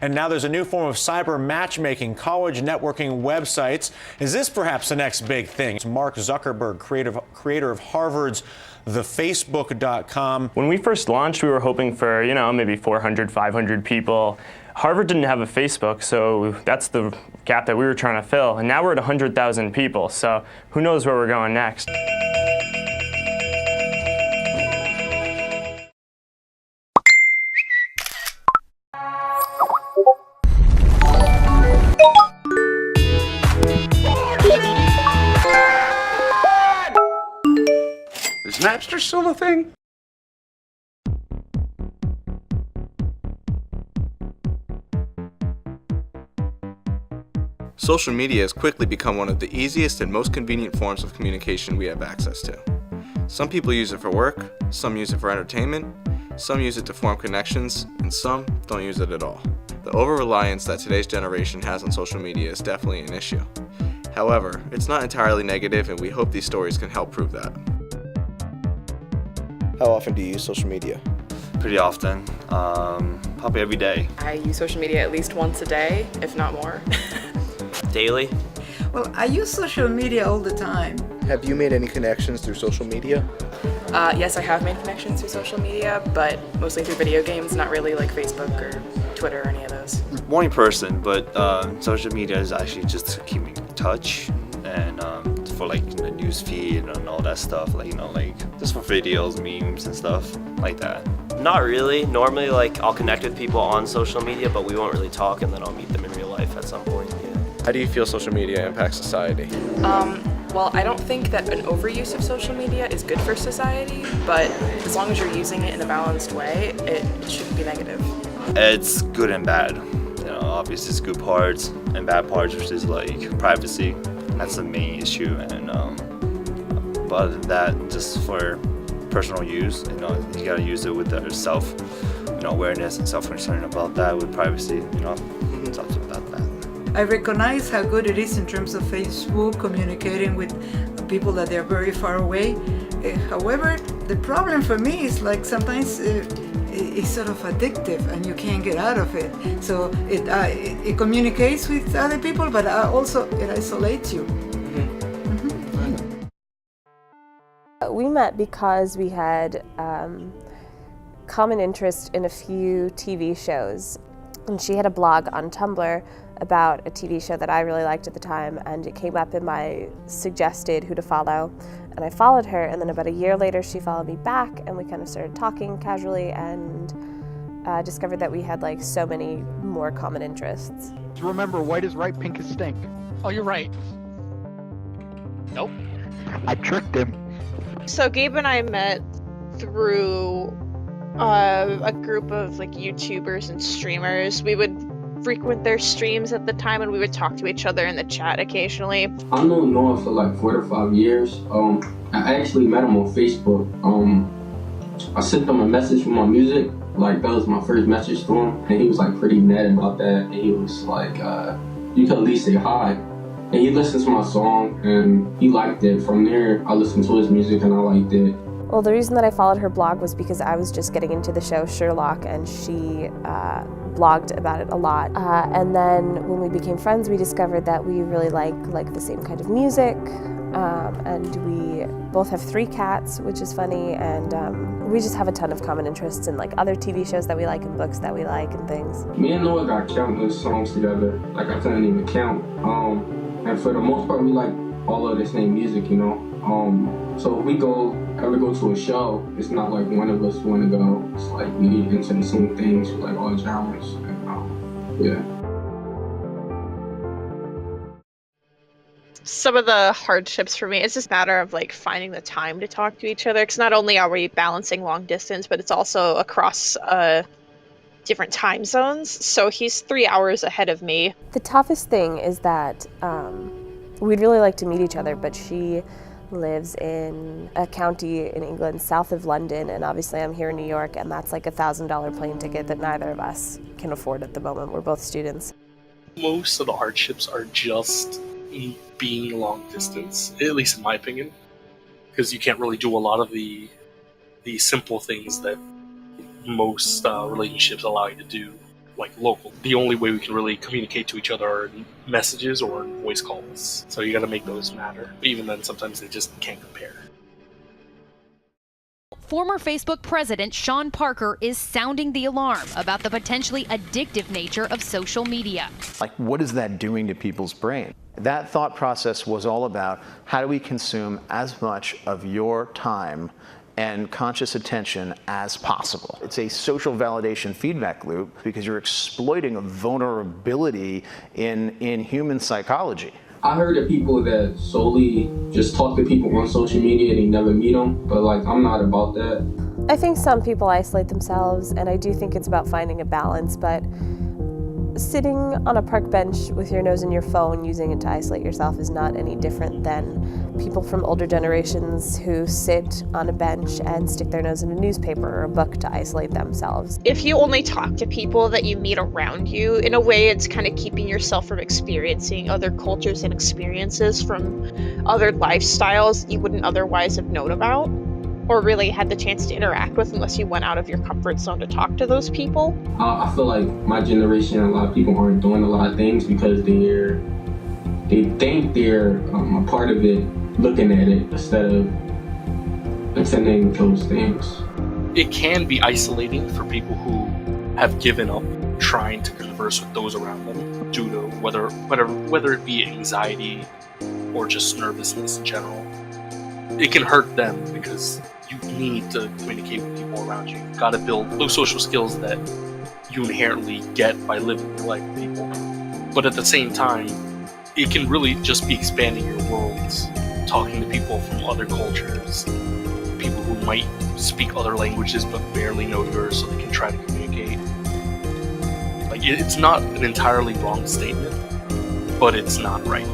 And now there's a new form of cyber matchmaking, college networking websites. Is this perhaps the next big thing? Mark Zuckerberg, creator of Harvard's thefacebook.com. When we first launched, we were hoping for, maybe 400, 500 people. Harvard didn't have a Facebook, so that's the gap that we were trying to fill. And now we're at 100,000 people, so who knows where we're going next. Is Napster still a thing? Social media has quickly become one of the easiest and most convenient forms of communication we have access to. Some people use it for work, some use it for entertainment, some use it to form connections, and some don't use it at all. The over-reliance that today's generation has on social media is definitely an issue. However, it's not entirely negative, and we hope these stories can help prove that. How often do you use social media? Pretty often, probably every day. I use social media at least once a day, if not more. Daily. Well, I use social media all the time. Have you made any connections through social media? Yes, I have made connections through social media, but mostly through video games, not really like Facebook or Twitter or any of those. Morning person, but social media is actually just to keep me in touch and for like the news feed and all that stuff, like just for videos, memes and stuff like that. Not really. Normally, I'll connect with people on social media, but we won't really talk, and then I'll meet them in real life at some point. Yeah. How do you feel social media impacts society? Well, I don't think that an overuse of social media is good for society, but as long as you're using it in a balanced way, it shouldn't be negative. It's good and bad. Obviously it's good parts and bad parts, which is like privacy. That's the main issue, and but other than that, just for personal use, you gotta use it with the self, awareness and self-concern about that with privacy. Talks about that. I recognize how good it is in terms of Facebook, communicating with people that they're very far away. However, the problem for me is sometimes it's sort of addictive and you can't get out of it. So it communicates with other people, but also it isolates you. We met because we had common interest in a few TV shows. And she had a blog on Tumblr about a TV show that I really liked at the time, and it came up in my suggested who to follow, and I followed her, and then about a year later she followed me back, and we kind of started talking casually and discovered that we had so many more common interests. Remember, white is right, pink is stink. Oh, you're right. Nope. I tricked him. So Gabe and I met through a group of YouTubers and streamers. We would frequent their streams at the time, and we would talk to each other in the chat occasionally. I know Noah for 4 to 5 years. I actually met him on Facebook. I sent him a message for my music. That was my first message to him, and he was pretty mad about that. And he was like, "You can at least say hi." And he listened to my song, and he liked it. From there, I listened to his music, and I liked it. Well, the reason that I followed her blog was because I was just getting into the show Sherlock, and she blogged about it a lot. And then when we became friends, we discovered that we really like the same kind of music, and we both have 3 cats, which is funny, and we just have a ton of common interests in other TV shows that we like and books that we like and things. Me and Noah got countless songs together. I couldn't even count. And for the most part, we like all of the same music, So if we ever go to a show, it's not one of us want to go. It's we into the same things, all genres. And, yeah. Some of the hardships for me, it's just a matter of finding the time to talk to each other, because not only are we balancing long distance, but it's also across different time zones. So he's 3 hours ahead of me. The toughest thing is that we'd really like to meet each other, but she lives in a county in England south of London, and obviously I'm here in New York, and that's $1,000 plane ticket that neither of us can afford at the moment. We're both students. Most of the hardships are just being long distance, at least in my opinion, because you can't really do a lot of the simple things that most relationships allow you to do. like local. The only way we can really communicate to each other are in messages or in voice calls. So you got to make those matter. But even then, sometimes they just can't compare. Former Facebook president Sean Parker is sounding the alarm about the potentially addictive nature of social media. Like, what is that doing to people's brain? That thought process was all about how do we consume as much of your time and conscious attention as possible. It's a social validation feedback loop because you're exploiting a vulnerability in human psychology. I heard of people that solely just talk to people on social media, they never meet them, but like I'm not about that. I think some people isolate themselves, and I do think it's about finding a balance, but sitting on a park bench with your nose in your phone using it to isolate yourself is not any different than people from older generations who sit on a bench and stick their nose in a newspaper or a book to isolate themselves. If you only talk to people that you meet around you, in a way it's kind of keeping yourself from experiencing other cultures and experiences from other lifestyles you wouldn't otherwise have known about or really had the chance to interact with unless you went out of your comfort zone to talk to those people. I feel like my generation, a lot of people aren't doing a lot of things because they think they're a part of it, looking at it instead of attending those things. It can be isolating for people who have given up trying to converse with those around them due to whether it be anxiety or just nervousness in general. It can hurt them because you need to communicate with people around you. You've got to build those social skills that you inherently get by living your life with people. But at the same time, it can really just be expanding your worlds, talking to people from other cultures, people who might speak other languages but barely know yours so they can try to communicate. Like, it's not an entirely wrong statement, but it's not right.